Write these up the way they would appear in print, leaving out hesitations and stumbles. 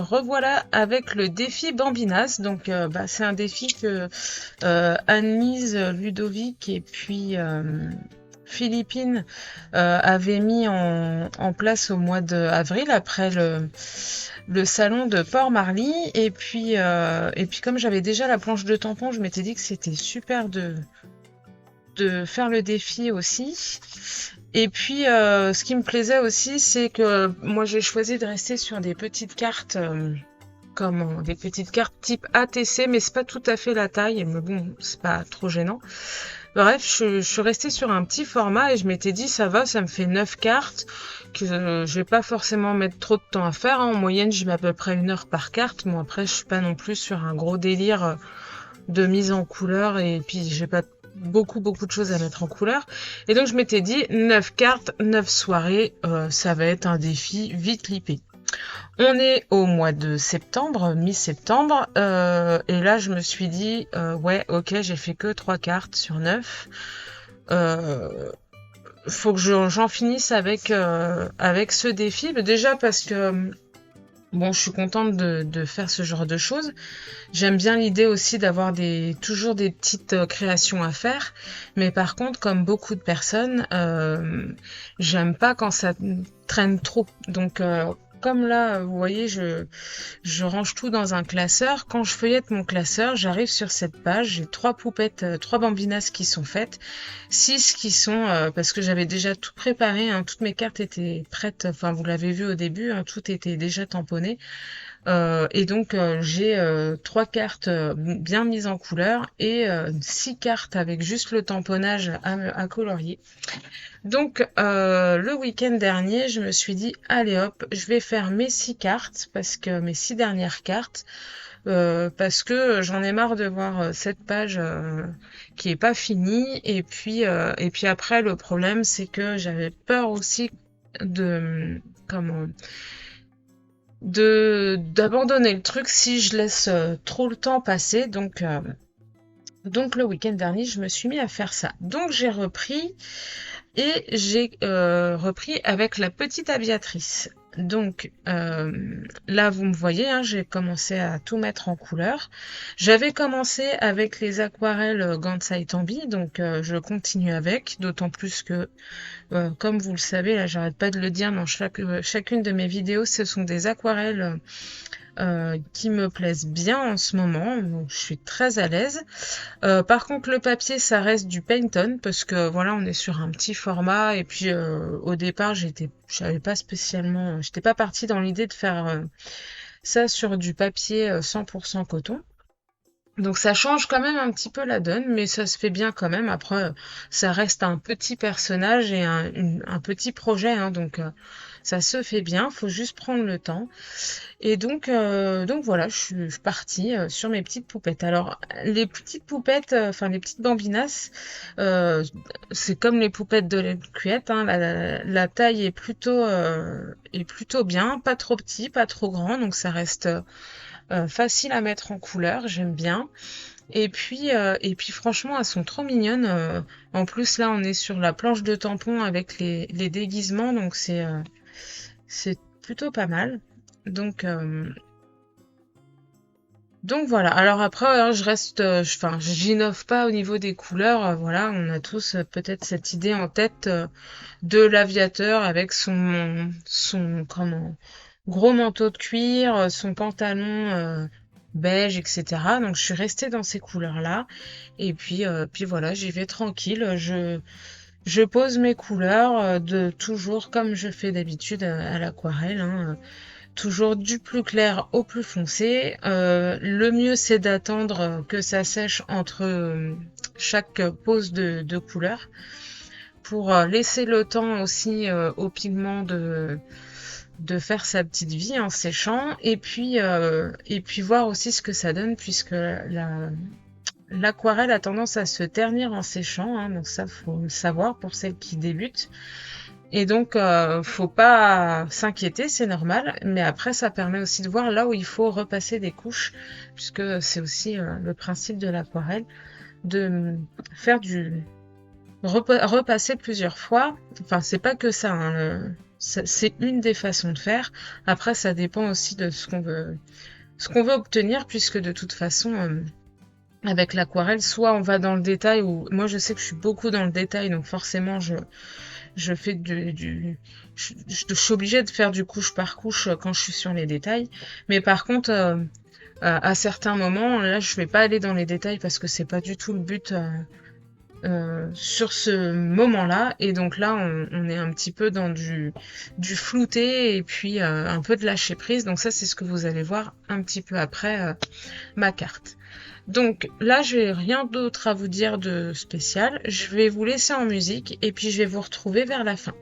revoilà avec le défi Bambinas. Donc, c'est un défi que Anne-Lise, Ludovic et puis Philippine avaient mis en place au mois d'avril après le salon de Port-Marly. Et puis comme j'avais déjà la planche de tampon, je m'étais dit que c'était super de faire le défi aussi. Et puis, ce qui me plaisait aussi, c'est que moi, j'ai choisi de rester sur des petites cartes, comme des petites cartes type ATC, mais c'est pas tout à fait la taille, mais bon, c'est pas trop gênant. Bref, je suis restée sur un petit format et je m'étais dit, ça va, ça me fait 9 cartes, que je vais pas forcément mettre trop de temps à faire, hein. En moyenne, j'y mets à peu près 1 heure par carte. Bon, après, je suis pas non plus sur un gros délire de mise en couleur, et puis j'ai pas beaucoup de choses à mettre en couleur. Et donc je m'étais dit 9 cartes, 9 soirées, ça va être un défi vite lippé. On est au mois de septembre, mi-septembre, et là je me suis dit ouais, ok, j'ai fait que 3 cartes sur 9. Faut que j'en finisse avec ce défi. Déjà parce que bon, je suis contente de faire ce genre de choses. J'aime bien l'idée aussi d'avoir toujours des petites créations à faire. Mais par contre, comme beaucoup de personnes, j'aime pas quand ça traîne trop. Donc, comme là, vous voyez, je range tout dans un classeur. Quand je feuillette mon classeur, j'arrive sur cette page. J'ai 3 poupettes, 3 bambinas qui sont faites. 6 qui sont, parce que j'avais déjà tout préparé, hein, toutes mes cartes étaient prêtes. Enfin, vous l'avez vu au début, hein, tout était déjà tamponné. Et donc j'ai 3 cartes bien mises en couleur et 6 cartes avec juste le tamponnage à colorier. Donc le week-end dernier, je me suis dit allez hop, je vais faire mes 6 cartes, parce que mes 6 dernières cartes, parce que j'en ai marre de voir cette page qui est pas finie. Et puis après, le problème, c'est que j'avais peur aussi d'abandonner le truc si je laisse trop le temps passer. Donc le week-end dernier, je me suis mis à faire ça. Donc j'ai repris repris avec la petite aviatrice. Donc là, vous me voyez, hein, j'ai commencé à tout mettre en couleur. J'avais commencé avec les aquarelles Gansai Tambi, donc je continue avec, d'autant plus que, comme vous le savez, là j'arrête pas de le dire dans chacune de mes vidéos, ce sont des aquarelles qui me plaisent bien en ce moment, donc je suis très à l'aise. Par contre, le papier, ça reste du Paint-On, parce que voilà, on est sur un petit format. Et puis au départ, j'avais pas spécialement, j'étais pas partie dans l'idée de faire ça sur du papier 100% coton. Donc ça change quand même un petit peu la donne, mais ça se fait bien quand même. Après, ça reste un petit personnage et un petit projet, hein, donc ça se fait bien. Faut juste prendre le temps. Et donc voilà, je suis partie sur mes petites poupettes. Alors les petites poupettes, enfin les petites bambinas, euh, c'est comme les poupettes de la cueillette, hein, la taille est plutôt bien, pas trop petit, pas trop grand, donc ça reste facile à mettre en couleur, j'aime bien. Et puis franchement, elles sont trop mignonnes. En plus là, on est sur la planche de tampon avec les déguisements, donc c'est plutôt pas mal. Donc voilà. Alors après, hein, je reste, enfin, j'innove pas au niveau des couleurs. Voilà, on a tous peut-être cette idée en tête de l'aviateur avec son gros manteau de cuir, son pantalon beige, etc. Donc je suis restée dans ces couleurs-là. Et puis voilà, j'y vais tranquille. Je pose mes couleurs toujours comme je fais d'habitude à l'aquarelle, hein. Toujours du plus clair au plus foncé. Le mieux, c'est d'attendre que ça sèche entre chaque pose de couleur, pour laisser le temps aussi au pigment de faire sa petite vie en séchant. Et puis voir aussi ce que ça donne, puisque l'aquarelle a tendance à se ternir en séchant, hein, donc ça, faut le savoir pour celles qui débutent. Et donc, faut pas s'inquiéter, c'est normal. Mais après, ça permet aussi de voir là où il faut repasser des couches, puisque c'est aussi le principe de l'aquarelle, de faire repasser plusieurs fois. Enfin, c'est pas que ça, hein, C'est une des façons de faire. Après, ça dépend aussi de ce qu'on veut obtenir, puisque de toute façon, avec l'aquarelle, soit on va dans le détail, ou moi je sais que je suis beaucoup dans le détail, donc forcément je fais je suis obligée de faire du couche par couche quand je suis sur les détails. Mais par contre, à certains moments, là, je vais pas aller dans les détails parce que c'est pas du tout le but sur ce moment-là. Et donc là, on est un petit peu dans du flouté et puis un peu de lâcher prise. Donc ça, c'est ce que vous allez voir un petit peu après ma carte. Donc là, je n'ai rien d'autre à vous dire de spécial. Je vais vous laisser en musique et puis je vais vous retrouver vers la fin.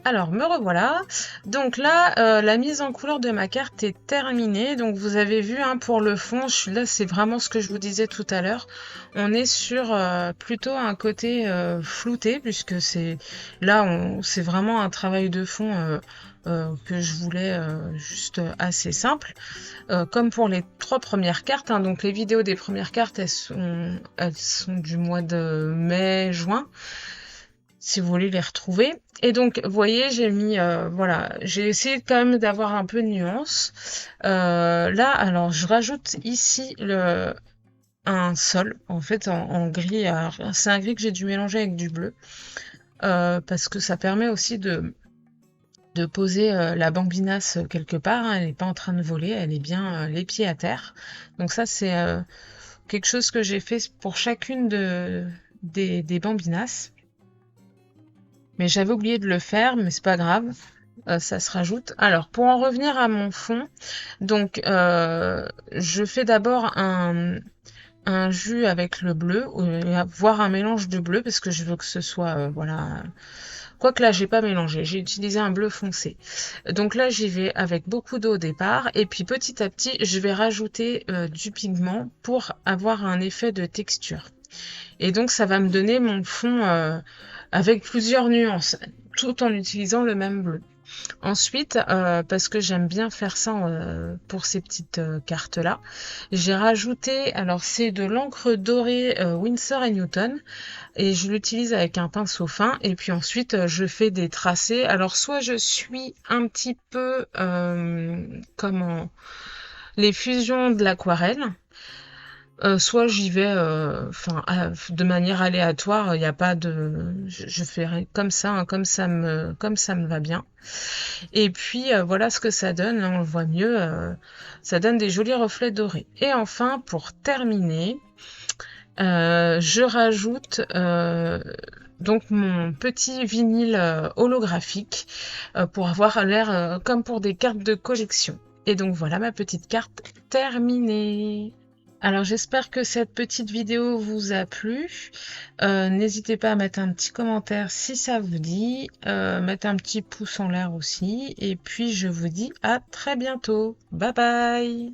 Alors, me revoilà. Donc là, la mise en couleur de ma carte est terminée. Donc vous avez vu, hein, pour le fond, là, c'est vraiment ce que je vous disais tout à l'heure. On est sur plutôt un côté flouté, puisque c'est vraiment un travail de fond que je voulais juste assez simple. Comme pour les 3 premières cartes, hein. Donc les vidéos des premières cartes, elles sont du mois de mai, juin, si vous voulez les retrouver. Et donc, vous voyez, voilà, j'ai essayé quand même d'avoir un peu de nuance. Là, alors, je rajoute ici un sol, en fait, en gris. C'est un gris que j'ai dû mélanger avec du bleu, parce que ça permet aussi de poser la bambinasse quelque part, hein. Elle n'est pas en train de voler, elle est bien les pieds à terre. Donc ça, c'est quelque chose que j'ai fait pour chacune des bambinasses. Mais j'avais oublié de le faire, mais c'est pas grave, ça se rajoute. Alors, pour en revenir à mon fond, donc je fais d'abord un jus avec le bleu, voire un mélange de bleu, parce que je veux que ce soit, voilà. Quoique là, j'ai pas mélangé, j'ai utilisé un bleu foncé. Donc là, j'y vais avec beaucoup d'eau au départ, et puis petit à petit, je vais rajouter du pigment pour avoir un effet de texture. Et donc, ça va me donner mon fond avec plusieurs nuances, tout en utilisant le même bleu. Ensuite, parce que j'aime bien faire ça pour ces petites cartes-là, j'ai rajouté, alors c'est de l'encre dorée Winsor & Newton, et je l'utilise avec un pinceau fin, et puis ensuite je fais des tracés. Alors soit je suis un petit peu les fusions de l'aquarelle, soit j'y vais de manière aléatoire, il n'y a pas de je fais comme ça, hein, comme ça me va bien. Et puis voilà ce que ça donne, là on le voit mieux, ça donne des jolis reflets dorés. Et enfin, pour terminer, je rajoute donc mon petit vinyle holographique pour avoir l'air comme pour des cartes de collection. Et donc voilà ma petite carte terminée. Alors j'espère que cette petite vidéo vous a plu. N'hésitez pas à mettre un petit commentaire si ça vous dit, mettre un petit pouce en l'air aussi. Et puis je vous dis à très bientôt. Bye bye!